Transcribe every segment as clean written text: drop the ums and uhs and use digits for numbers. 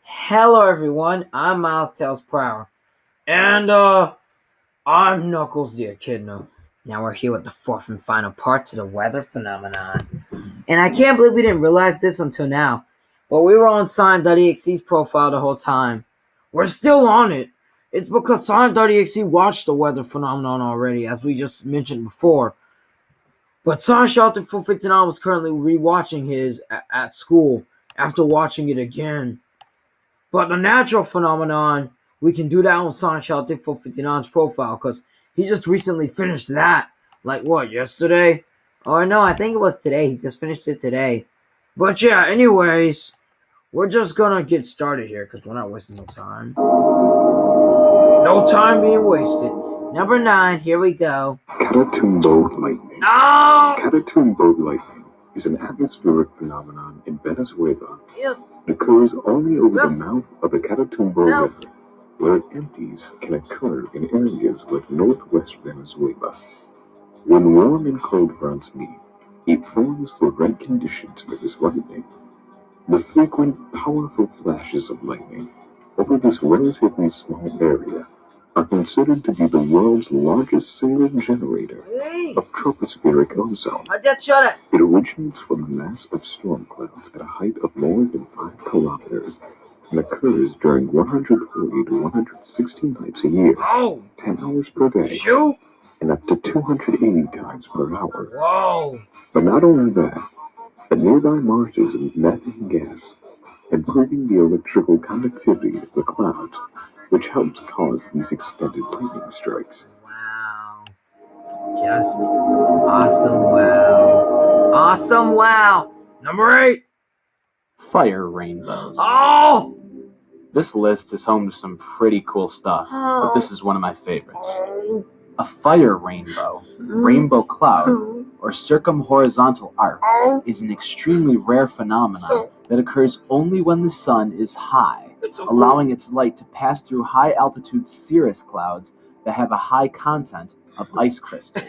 Hello everyone, I'm Miles Tails Prower. And I'm Knuckles the Echidna. Now we're here with the fourth and final part to the weather phenomenon. And I can't believe we didn't realize this until now. But we were on Sign.exe's profile the whole time. We're still on it. It's because Sign.exe watched the weather phenomenon already, as we just mentioned before. But Sign Shelter 459 was currently rewatching his at school after watching it again. But the natural phenomenon, we can do that on Sonic 459's profile because he just recently finished that. Like what, yesterday? Or no, I think it was today. He just finished it today. But yeah, anyways, we're just gonna get started here because we're not wasting no time. No time being wasted. Number 9, here we go. Catatumbo lightning. No! Catatumbo lightning is an atmospheric phenomenon in Venezuela. Yep. It occurs only over the mouth of the Catatumbo River. Where it empties can occur in areas like northwest Venezuela. When warm and cold fronts meet, it forms the right conditions for this lightning. The frequent, powerful flashes of lightning over this relatively small area are considered to be the world's largest single generator of tropospheric ozone. It originates from a mass of storm clouds at a height of more than 5 kilometers and occurs during 140 to 160 nights a year, 10 hours per day, and up to 280 times per hour. Whoa! But not only that, the nearby marshes emit methane gas, improving the electrical conductivity of the clouds, which helps cause these extended lightning strikes. Wow. Just awesome wow. Awesome wow. Number 8. Fire rainbows. Oh! This list is home to some pretty cool stuff, but this is one of my favorites. A fire rainbow, rainbow cloud, or circumhorizontal arc is an extremely rare phenomenon that occurs only when the sun is high, allowing its light to pass through high-altitude cirrus clouds that have a high content of ice crystals.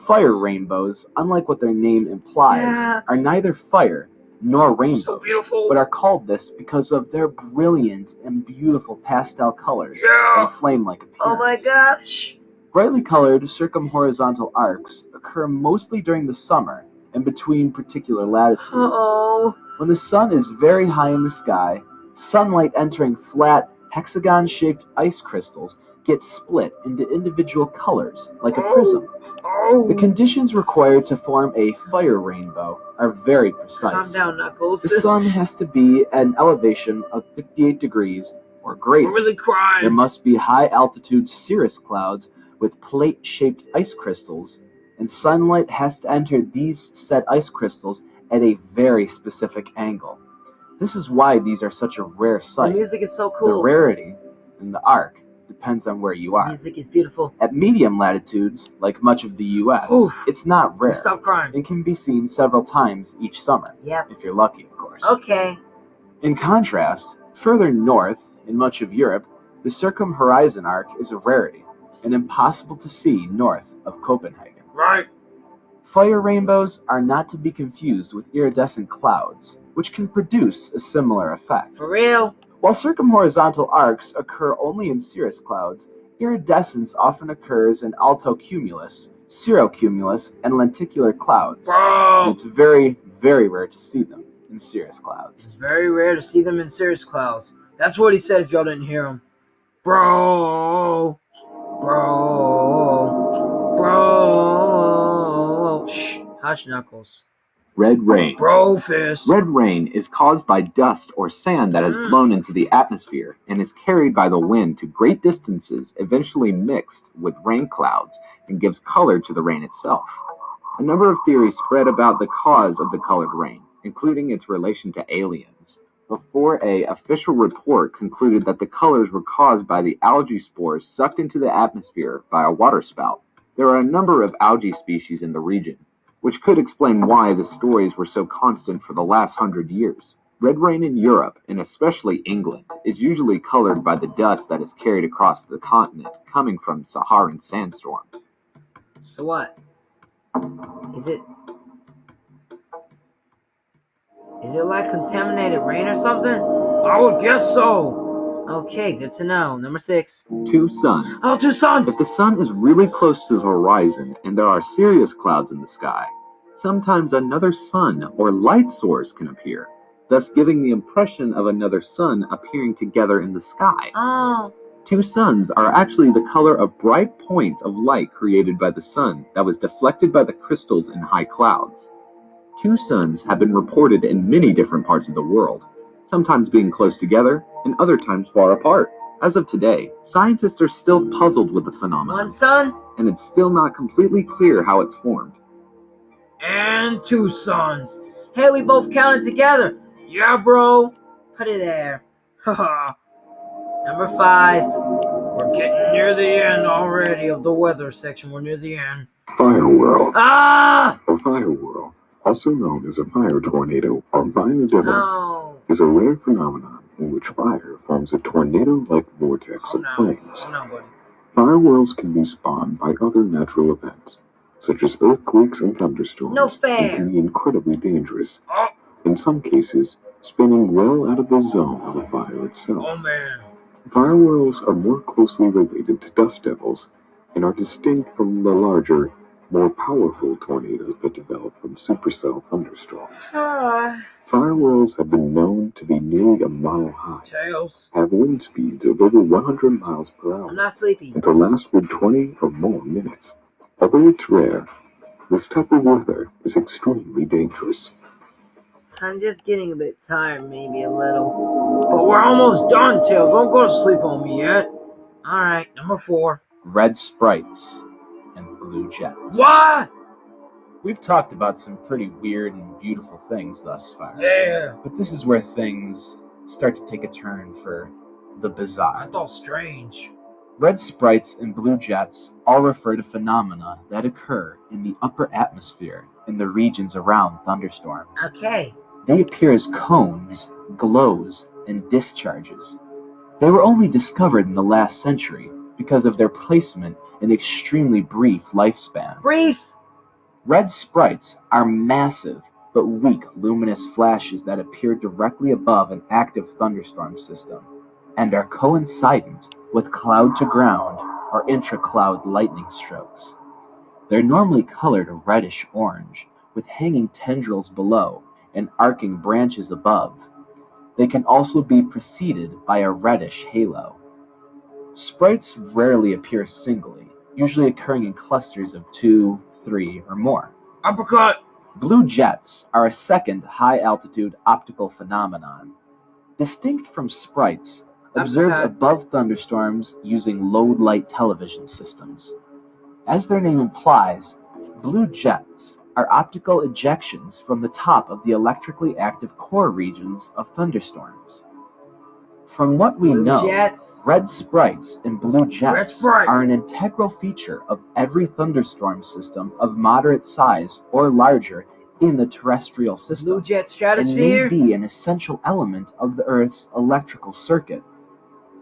Fire rainbows, unlike what their name implies, are neither fire nor rainbows, but are called this because of their brilliant and beautiful pastel colors and flame-like appearance. Oh my gosh! Brightly colored circumhorizontal arcs occur mostly during the summer and between particular latitudes. When the sun is very high in the sky, sunlight entering flat, hexagon-shaped ice crystals gets split into individual colors, like a prism. The conditions required to form a fire rainbow are very precise. Calm down, Knuckles. The sun has to be at an elevation of 58 degrees or greater. I'm really crying. There must be high-altitude cirrus clouds with plate-shaped ice crystals, and sunlight has to enter these said ice crystals at a very specific angle. This is why these are such a rare sight. The music is so cool. The rarity in the arc depends on where you are. The music is beautiful. At medium latitudes, like much of the U.S., it's not rare. Stop crying. It can be seen several times each summer. Yep. If you're lucky, of course. Okay. In contrast, further north, in much of Europe, the circumhorizon arc is a rarity and impossible to see north of Copenhagen. Right. Fire rainbows are not to be confused with iridescent clouds, which can produce a similar effect. For real? While circumhorizontal arcs occur only in cirrus clouds, iridescence often occurs in altocumulus, cirrocumulus, and lenticular clouds. Bro! And it's very, very rare to see them in cirrus clouds. It's very rare to see them in cirrus clouds. That's what he said if y'all didn't hear him. Bro! Shh. Hush, Knuckles. Red rain. Bro fist. Red rain is caused by dust or sand that is blown into the atmosphere and is carried by the wind to great distances, eventually mixed with rain clouds, and gives color to the rain itself. A number of theories spread about the cause of the colored rain, including its relation to aliens, before an official report concluded that the colors were caused by the algae spores sucked into the atmosphere by a waterspout. There are a number of algae species in the region, which could explain why the stories were so constant for the last 100 years. Red rain in Europe, and especially England, is usually colored by the dust that is carried across the continent coming from Saharan sandstorms. So what? Is it like contaminated rain or something? I would guess so. Okay, good to know. Number 6. 2 suns. Oh, 2 suns! If the sun is really close to the horizon and there are serious clouds in the sky, sometimes another sun or light source can appear, thus giving the impression of another sun appearing together in the sky. Oh. 2 suns are actually the color of bright points of light created by the sun that was deflected by the crystals in high clouds. 2 suns have been reported in many different parts of the world, sometimes being close together and other times far apart. As of today, scientists are still puzzled with the phenomenon. 1 sun and it's still not completely clear how it's formed. and 2 suns. Hey, we both counted together. Yeah, bro. Put it there. Haha. Number 5. We're getting near the end already of the weather section. We're near the end. Fire whirl. Ah! A fire whirl, also known as a fire tornado or fire devil, No. is a rare phenomenon in which fire forms a tornado-like vortex Calm of down. flames. Calm down, buddy. Fire whirls can be spawned by other natural events, such as earthquakes and thunderstorms, No fair. and can be incredibly dangerous. Oh. In some cases, spinning well out of the zone of the fire itself. Oh, man. Fire whirls are more closely related to dust devils and are distinct from the larger, more powerful tornadoes that develop from supercell thunderstorms. Fire whirls have been known to be nearly a mile high, Tails. have wind speeds of over 100 miles per hour, I'm not sleepy. and to last for 20 or more minutes. Although it's rare, this type of weather is extremely dangerous. I'm just getting a bit tired, maybe a little. But we're almost done, Tails. Don't go to sleep on me yet. Alright, number 4. Red sprites and blue jets. What? We've talked about some pretty weird and beautiful things thus far. Yeah. But this is where things start to take a turn for the bizarre. I thought strange. Red sprites and blue jets all refer to phenomena that occur in the upper atmosphere in the regions around thunderstorms. Okay. They appear as cones, glows, and discharges. They were only discovered in the last century because of their placement and extremely brief lifespan. Brief? Red sprites are massive but weak luminous flashes that appear directly above an active thunderstorm system and are coincident with cloud-to-ground or intra-cloud lightning strokes. They're normally colored reddish-orange, with hanging tendrils below and arcing branches above. They can also be preceded by a reddish halo. Sprites rarely appear singly, usually occurring in clusters of 2, 3, or more. Uppercut. Blue jets are a second high-altitude optical phenomenon. Distinct from sprites, observed Uppercut. above thunderstorms using low-light television systems. As their name implies, blue jets are optical ejections from the top of the electrically active core regions of thunderstorms. From what we Blue know, jets. red sprites and blue Red jets sprite. are an integral feature of every thunderstorm system of moderate size or larger in the terrestrial system, Blue jet and may stratosphere. be an essential element of the Earth's electrical circuit.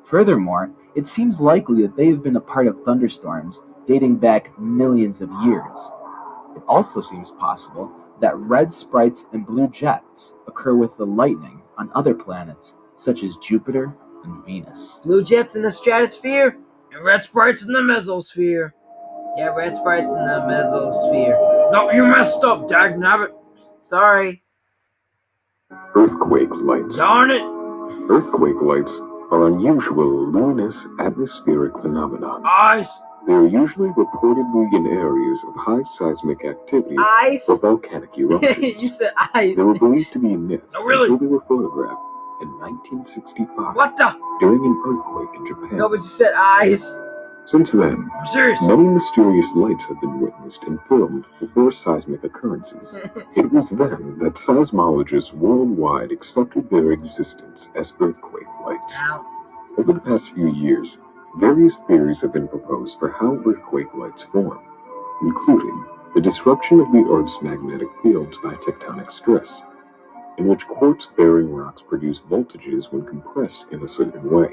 Furthermore, it seems likely that they have been a part of thunderstorms dating back millions of years. It also seems possible that red sprites and blue jets occur with the lightning on other planets such as Jupiter and Venus. Blue jets in the stratosphere and red sprites in the mesosphere. Yeah, red sprites in the mesosphere. No, you messed up, dagnabbit. Sorry. Earthquake lights. Darn it. Earthquake lights are unusual luminous atmospheric phenomena. Eyes. They are usually reportedly in areas of high seismic activity Eyes. or volcanic eruptions. You said eyes. They were believed to be myths No, really? until they were photographed in 1965 What the? during an earthquake in Japan. No, but you said eyes. Since then, I'm serious. many mysterious lights have been witnessed and filmed before seismic occurrences. It was then that seismologists worldwide accepted their existence as earthquake lights. Ow. Over the past few years, various theories have been proposed for how earthquake lights form, including the disruption of the Earth's magnetic fields by tectonic stress, in which quartz-bearing rocks produce voltages when compressed in a certain way.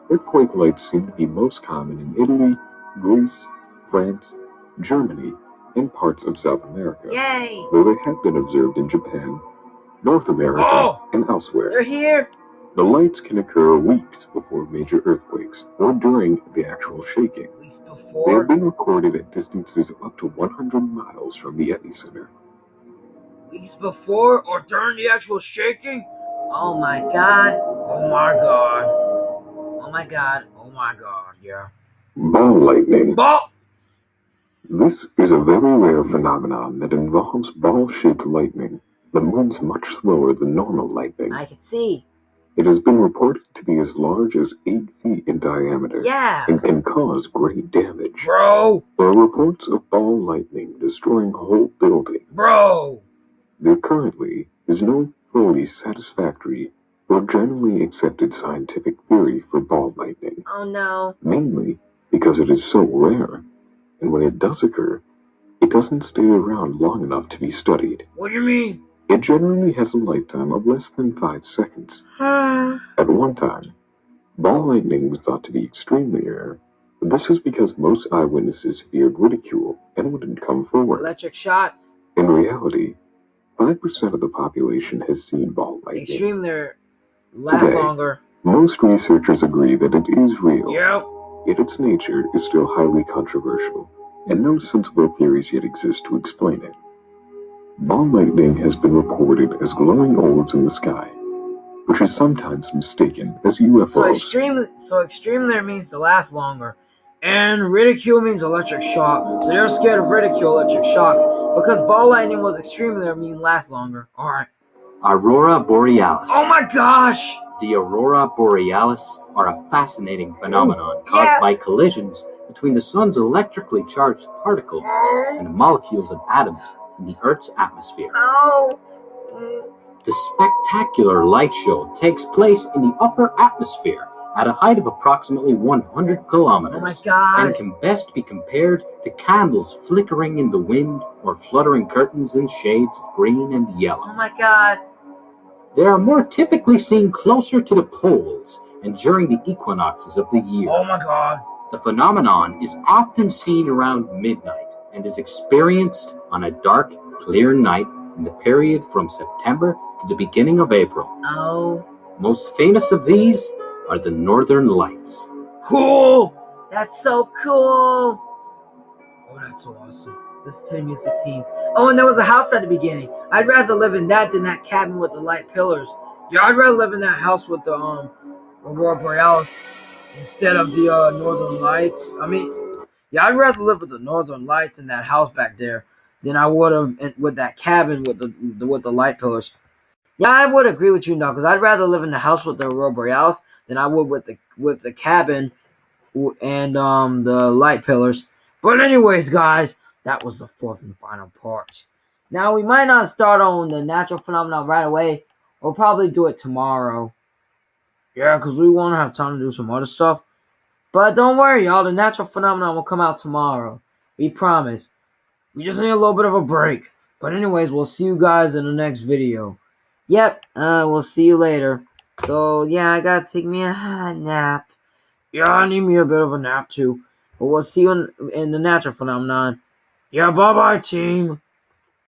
Earthquake lights seem to be most common in Italy, Greece, France, Germany, and parts of South America, Yay. though they have been observed in Japan, North America, Oh. and elsewhere. They're here. The lights can occur weeks before major earthquakes or during the actual shaking. Weeks They before? have been recorded at distances of up to 100 miles from the epicenter. Weeks before or during the actual shaking? Oh my god. Oh my god. Oh my god. Oh my god. Yeah. Ball lightning. Ball! This is a very rare phenomenon that involves ball-shaped lightning that moves much slower than normal lightning. I can see. It has been reported to be as large as 8 feet in diameter Yeah. and can cause great damage. Bro! There are reports of ball lightning destroying whole buildings. Bro! There currently is no fully satisfactory or generally accepted scientific theory for ball lightning, Oh no. mainly because it is so rare, and when it does occur, it doesn't stay around long enough to be studied. What do you mean? It generally has a lifetime of less than 5 seconds. At one time, ball lightning was thought to be extremely rare, but this is because most eyewitnesses feared ridicule and wouldn't come forward. Electric shots. In reality, 5% of the population has seen ball lightning. Extremely last Today, longer. most researchers agree that it is real, Yep. yet its nature is still highly controversial, and no sensible theories yet exist to explain it. Ball lightning has been reported as glowing orbs in the sky, which is sometimes mistaken as UFOs. So extremely means to last longer. And ridicule means electric shock. So they're scared of ridicule, electric shocks. Because ball lightning was extremely mean last longer. Alright. Aurora borealis. Oh my gosh! The aurora borealis are a fascinating phenomenon caused yeah. by collisions between the sun's electrically charged particles and the molecules and atoms in the Earth's atmosphere. Oh. The spectacular light show takes place in the upper atmosphere at a height of approximately 100 kilometers. Oh my god. And can best be compared to candles flickering in the wind or fluttering curtains in shades of green and yellow. Oh my god. They are more typically seen closer to the poles and during the equinoxes of the year. Oh my god. The phenomenon is often seen around midnight and is experienced on a dark, clear night in the period from September to the beginning of April. Oh. Most famous of these are the Northern Lights. Cool! That's so cool! Oh, that's so awesome. This is 10 Music Team. Oh, and there was a house at the beginning. I'd rather live in that than that cabin with the light pillars. Yeah, I'd rather live in that house with the Aurora Borealis instead of the Northern Lights. I mean, yeah, I'd rather live with the Northern Lights in that house back there than I would have with that cabin with the light pillars. Yeah, I would agree with you, Knuckles. I'd rather live in the house with the Aurora Borealis than I would with the cabin and the light pillars. But anyways, guys, that was the fourth and final part. Now we might not start on the natural phenomenon right away. We'll probably do it tomorrow. Yeah, because we won't have time to do some other stuff. But don't worry, y'all. The natural phenomenon will come out tomorrow. We promise. We just need a little bit of a break. But anyways, we'll see you guys in the next video. Yep, we'll see you later. So, yeah, I gotta take me a nap. Yeah, I need me a bit of a nap too. But we'll see you in the natural phenomenon. Yeah, bye-bye, team.